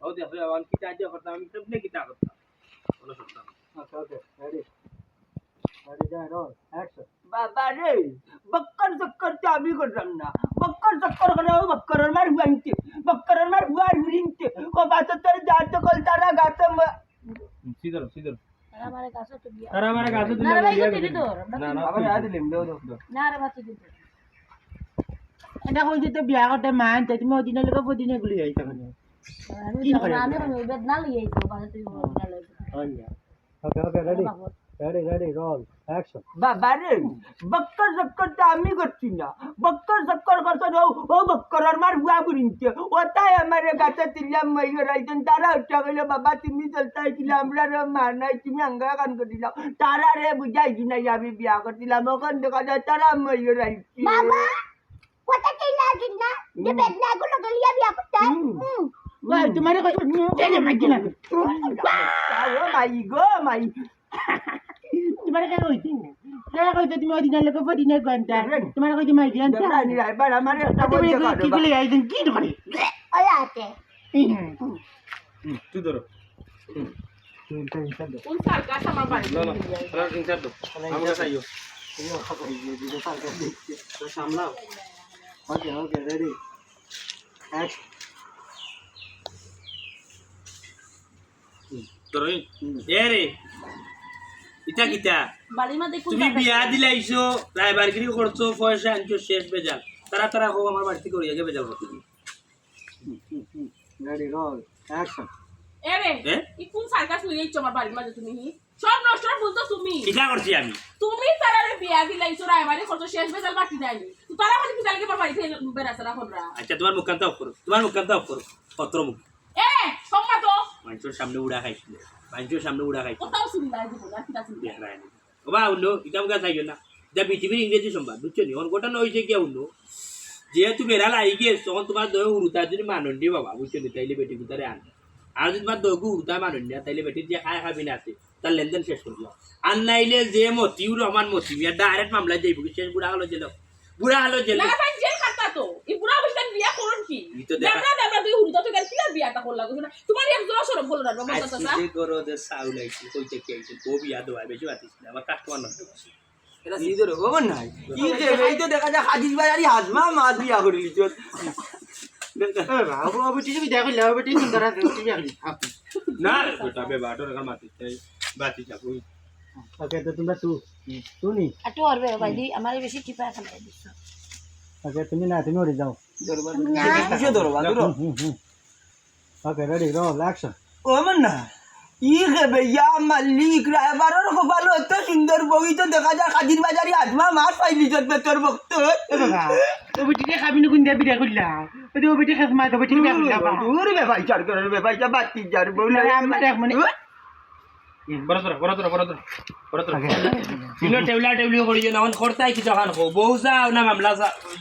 ও দেখো আমি কিতা আজ করতাম আমি কেমনে কিতা করতাম বলো করতাম আচ্ছা ওকে রেডি রেডি যাই রোল অ্যাকশন বাবা রে বক্কর চক্কর তো আমি করলাম না বক্কর চক্কর করে ও বক্করের মার হুয়াইতে বক্করের মার হুয়ার হুরিনতে ও বাচ্চা তোর যাতে কল তারা গাতে সিধর সিধর আমারে কাছে তো বিয়া তারা আমার কাছে না রে ভাই তো দিলি তোর না না আবার আ দিলাম দাও দাও না রে বাচ্চা দিলি এটা কইতে তো বিয়া করতে মান তাই তুমি ওদিনে লোক ওদিনে গুলি যাইতা মানে আমি কোন বেদনা লিয়ে তো বাসা তুই বেদনা লই okay okay ready ready ready roll action বাবা রে বক্কর চক্কর তো আমি করছি না বক্কর চক্কর করতে ও বক্করের মার হুয়া হুরিনতে ও তাই আমার গাছে তিলাম মই রাইতেন তারা উঠা গেল বাবা তুমি চলতে ছিল আমরা মা নাই তুমি আঙ্গা কান করিলাম তারা রে বুঝাই না আমি বিয়া করছিলাম ওখান দেখা যায় তারা মই রাইছি বাবা কথা কি লাগিন না যে বেদনা গুলো গলিয়া বিয়া করতে ওই তোমারে কই কেন মাইকি না ও মাই গো মাই তোমারে কেন হইছে কেন কইতে তুমি ওদিনে লোক ওদিনে গন্তা তোমারে কইতে মাইকি আনতা নি রাইবার আমারে একটা বই দেখা কি বলে আইছেন কি ধরে ওই আছে তুই ধরো কোন সরকার আমার বাড়ি না না তারা ইনসার দাও আমার কাছে আইও তো সামলাও ওকে ওকে রেডি অ্যাকশন ধরো এ রে ইটা কিটা বাড়ির মধ্যে কোন তুমি বিয়া দিলাইছো রায়বারগিরি করছো পয়সা আনছো শেষ বেজাল তারা তারা হোক আমার বাড়িতে করি আগে বেজাল করতে রেডি রোল অ্যাকশন এরে এ? ই কোন সার্কাস লইছো আমার বাড়ির মাঝে তুমি সব নষ্ট বলতো তুমি কিটা করছি আমি তুমি তারারে বিয়া দিলাইছো রায়বাড়ি খরচ শেষ বেজাল বাকি যায়নি তো তারা মানে বিজালকে আমার বাড়িতে বেরাছরা হনরা আচ্ছা তোমার মুখ কান্তা অফ করো তোমার মুখ কান্তা অফ করো পত্র মুখ এ সম্মা তো মানুষের সামনে উড়া খাইছিল মানুষের সামনে উড়া খাইছিল কোথাও শুনি না দিব না কিটা শুনি দেখায় না বাবা উল্লো এটা মুখা চাইও না যা পৃথিবীর ইংরেজি সংবাদ বুঝছো নি অন গোটা হয়েছে কে উল্লো যেহেতু বেড়াল আই গিয়ে তখন তোমার দই উড়ুতার যদি মানুষ দিয়ে বাবা বুঝছো নি তাইলে বেটি ভিতরে আন আর যদি তোমার দইকে উড়ুতার মানুষ না তাইলে বেটির যে খায় খাবি না আছে তার লেনদেন শেষ করলো আর নাইলে যে মতিউর রহমান মতি মিয়া ডাইরেক্ট মামলা যাইব শেষ বুড়া হলো জেল বুড়া হলো জেল না তাই জেল খাতা তো ই বুড়া অবস্থায় বিয়া করুন কি ই তো দেখা- দেবরা দেবরা তুই হুড়ুতা তো গেল কি বিয়াটা করলা না তোমার এক জোড়া সরব বলো না মমতা আজকে চাচা যে গরদের সাউল আইছে কইতে কি আইছে ও বিয়া দেওয়া বেশি বাতিস না আমার কাস্টমার না এটা সিধর হবে না কি যে এই তো দেখা যায় হাদিস বাজারি হাজমা মাছ বিয়া করে লিছ বাবু বাবু তুমি দেখো লাও বেটি সুন্দর আছে তুমি আগে না বেটা বে বাটর কার মাতি চাই বাতি যাবো ওকে তো তোমরা তুমি আটো আরবে ভাই আমারে বেশি টিপা খালাই দিছ ওকে তুমি না তুমি উড়ে যাও দরবার কিসে দরবার দরো ওকে রেডি রোল অ্যাকশন ও মন না ই হে ভাইয়া মালিক রায়বারের কপাল এত সুন্দর বই তো দেখা যায় হাদিস বাজারি হাজমা মাছ পাইলি তোর ভক্ত ও বেটিকে খাবি না কোন দিয়া বিয়া করলা ও বেটি খাস মা তো বেটি বিয়া করলা দূর বে ভাই চার করে বে ভাই বাতি যার বউলা আমার এক মনে বড় তিনো টেবলা টেবলি করি না অন করতাই কি তখন কো বউজা না মামলা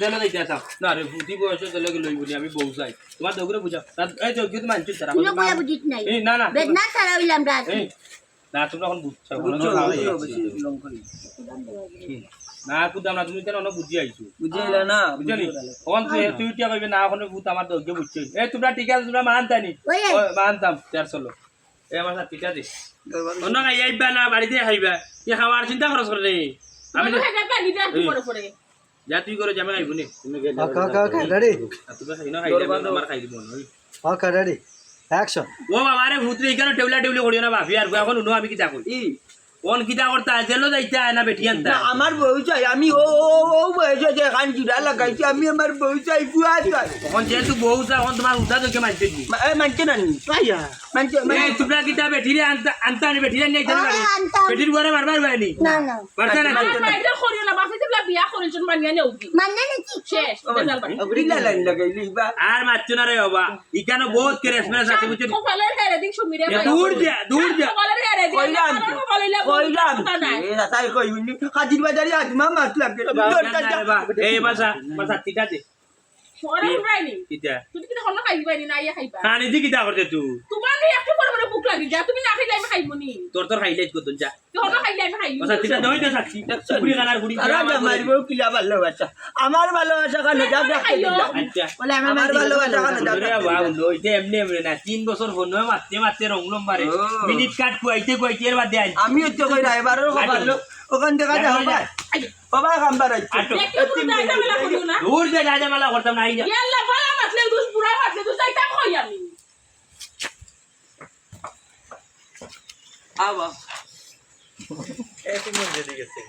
দেলে দিতে আসা না রে বুদ্ধি বয়স দেলে লই বলি আমি বউজাই তোমার দগরে বুঝা এই তো কিন্তু মানছি তারা তুমি কইয়া বুঝিত নাই এই না না বেদনা ছাড়া হইলাম রাজ এই না তোমরা এখন বুঝছো না কুদাম না তুমি কেন অন্য বুঝি আইছো বুঝাইলা না বুঝলি অন তুই টিয়া কইবে না এখন ভূত আমার দগরে বুঝছো এই তোমরা ঠিক আছে তোমরা মানতানি মানতাম তার চলো এই আমার সাথে ঠিক আছে অন্য খাইবা না বাড়িতে খাইবা কি খাওয়ার চিন্তা করছ করে আমি আমি হেগা পানি দে পড়ে পড়ে যা তুই করে জামা খাইব নি ওকে ওকে ওকে রেডি তুমি খাই না খাইলে আমার খাই দিব না ওকে রেডি অ্যাকশন ও বাবা রে ভূত রে কেন টেবলা টেবলি করিও না ভাবি আর এখন উনো আমি কিতা কই কোন কিতা করতা জেলো যাইতা না বেটি আনতা আমার বউ চাই আমি ও বয়সে যে খান জুড়া লাগাইছি আমি আমার বউ চাই বুয়া চাই এখন যেহেতু বউ চা এখন তোমার উঠা তোকে মানতে দি মানছে না নি ভাইয়া মানছে এই তোমরা কিতা বেটি রে আনতা নি বেটি রে নাই জানি আনতাম। বেটির ঘরে মারবার বাইনি না না পারতা না আমার বাইরে করিও না বাপে দিলা বিয়া করিছন মানিয়া নেও কি মানে নাকি শেষ বেজাল বাড়ি অগরিলা লাইন লাগাইলি বা আর মারছো না রে বাবা ইকানো বহুত করে রেসমেন্স আছে বুঝছো কপালের হেরে দিক সুমিরে দূর যা কপালের হেরে দিক কইলাম কপালের কইলাম কথা নাই এ তাই কইনি হাজির বাজারি আজমা মাছ লাগে এই বাসা তিতা দে ওরা উড়াইনি কিতা তুই কি হল খাইবানি না ইয়া খাইবা খানি দি কিতা করতে তুই তোমার নিয়ে একটু বড় বড় বুক ভোক লাগি যা তুমি না খাইলে আমি খাইবো নি তোর খাইলে কত যা তোমরা খাইলে আমি খাইবো আচ্ছা ঠিক আছে দই দে সাক্ষী পুরি খানার গুড়ি তারা মারবো কিলা ভালোবাসা আমার ভালোবাসা কেন যাব রাখতে দিলা আচ্ছা বলে আমার আমার ভালোবাসা কেন যাব রে বাবা লইতে এমনি এমনি না 3 বছর ফোন মারতে মারতে রংলম বারে ও। মিনিট কাট কুয়াইতে কুয়াইতে এর বাদ দে আমি হচ্ছে কই রাইবারও ভালো ওখান থেকে যাও ভাই বাবা কামবার আছে আটো দেখতে পুরো দাইটা মেলা করিও না দূর দে রাজা মালা করতাম না আই যা ইয়াল্লা বালা মাতলে দুস পুরা মাতলে দুস যাইতাম কই আমি আবা এত মন দিয়ে গেছে